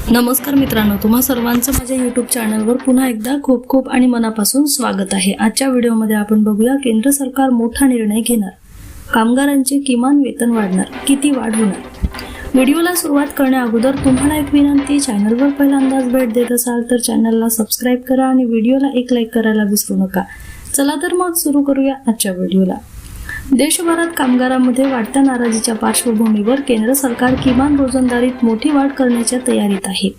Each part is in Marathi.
नमस्कार मित्रांनो, तुम्हा सर्वांचं माझ्या YouTube चॅनलवर पुन्हा एकदा खूप खूप आणि मनापासून स्वागत आहे। आजच्या व्हिडिओमध्ये आपण बघूया केंद्र सरकार मोठा निर्णय घेणार, कामगारांचे किमान वेतन वाढणार, किती वाढ होणार। व्हिडिओला सुरुवात करण्या अगोदर तुम्हाला एक विनंती, चॅनलवर पहिल्यांदाच भेट देत असाल तर चॅनलला सबस्क्राइब करा आणि व्हिडिओला एक लाईक करायला विसरू नका। चला तर मग सुरू करूया आजच्या व्हिडिओला। देशभरात कामगारांमध्ये वाढत्या नाराजीच्या पार्श्वभूमीवर केंद्र सरकार किमान रोजंदारीत मोठी वाढ करण्याच्या तयारीत आहे।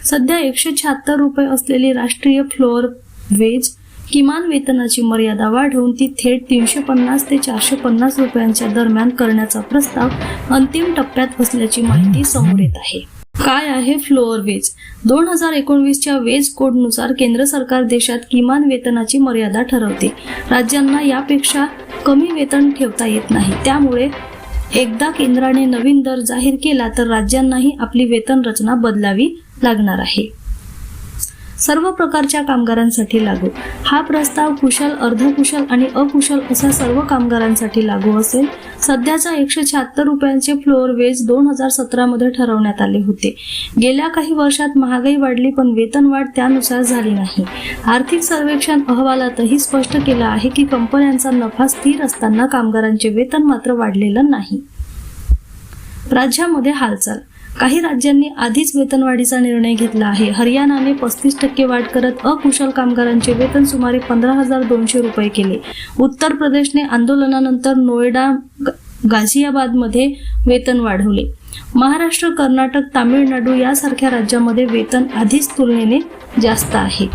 सध्या 176 रुपये असलेली राष्ट्रीय फ्लोअर वेज किमान वेतनाची मर्यादा वाढवून ती थेट 350 ते 450 रुपयांच्या दरम्यान करण्याचा प्रस्ताव अंतिम टप्प्यात असल्याची माहिती समोर येत आहे। काय आहे फ्लोअर वेज? 2019च्या वेज कोडनुसार केंद्र सरकार देशात किमान वेतनाची मर्यादा ठरवते। राज्यांना यापेक्षा कमी वेतन ठेवता येत नाही, त्यामुळे एकदा केंद्राने नवीन दर जाहीर केला तर राज्यांनाही आपली वेतन रचना बदलावी लागणार आहे। सर्व प्रकारच्या कामगारांसाठी लागू। हा प्रस्ताव कुशल, अर्धकुशल आणि अकुशल अशा सर्व कामगारांसाठी लागू असेल। सध्याचा 176 रुपयांचे फ्लोअर वेज 2017 मध्ये ठरवण्यात आले होते। गेल्या काही वर्षात महागाई वाढली पण वेतन वाढ त्यानुसार झाली नाही। आर्थिक सर्वेक्षण अहवालातही स्पष्ट केलं आहे की कंपन्यांचा नफा स्थिर असताना कामगारांचे वेतन मात्र वाढलेलं नाही। राज्यामध्ये हालचाल। काही राज्यांनी आधीच वेतनवाढीचा निर्णय घेतला आहे। हरियाणाने 35% वाढ करत अकुशल कामगारांचे वेतन सुमारे 15,200 रुपये केले। उत्तर प्रदेशने आंदोलनानंतर नोएडा, गाझियाबादमध्ये वेतन वाढवले। महाराष्ट्र, कर्नाटक, तामिळनाडू यासारख्या राज्यांमध्ये वेतन आधीच तुलनेने जास्त आहे।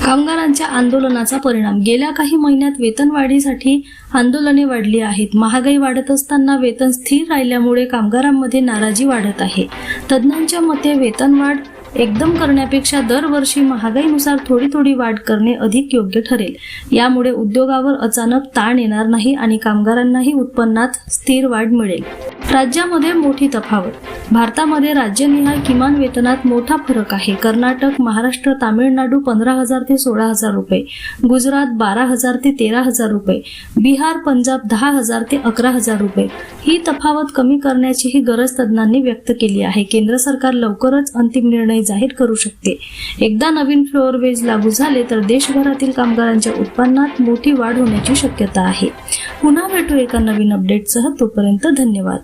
कामगारांच्या आंदोलनाचा परिणाम। गेल्या काही महिन्यात वेतनवाढीसाठी आंदोलने वाढली आहेत। महागाई वाढत असताना वेतन स्थिर राहिल्यामुळे कामगारांमध्ये नाराजी वाढत आहे। तज्ज्ञांच्या मते वेतनवाढ एकदम करण्यापेक्षा दरवर्षी महागाईनुसार थोडी वाढ करणे अधिक योग्य ठरेल। यामुळे उद्योगावर अचानक ताण येणार नाही आणि कामगारांनाही उत्पन्नात स्थिर वाढ मिळेल। राज्यामध्ये मोठी तफावत। भारतामध्ये राज्यनिहाय किमान वेतनात मोठा फरक आहे। कर्नाटक, महाराष्ट्र, तामिळनाडू 15,000 ते 16,000 रुपये, गुजरात 12,000 ते 13,000 रुपये, बिहार, पंजाब 10,000 ते 11,000 रुपये। ही तफावत कमी करण्याचीही गरज तज्ज्ञांनी व्यक्त केली आहे। केंद्र सरकार लवकरच अंतिम निर्णय जाहीर करू शकते। एकदा नवीन फ्लोअर वेज लागू झाले तर देशभरातील कामगारांच्या उत्पन्नात मोठी वाढ होण्याची शक्यता आहे। पुन्हा भेटू एका नवीन अपडेटसह, तोपर्यंत धन्यवाद।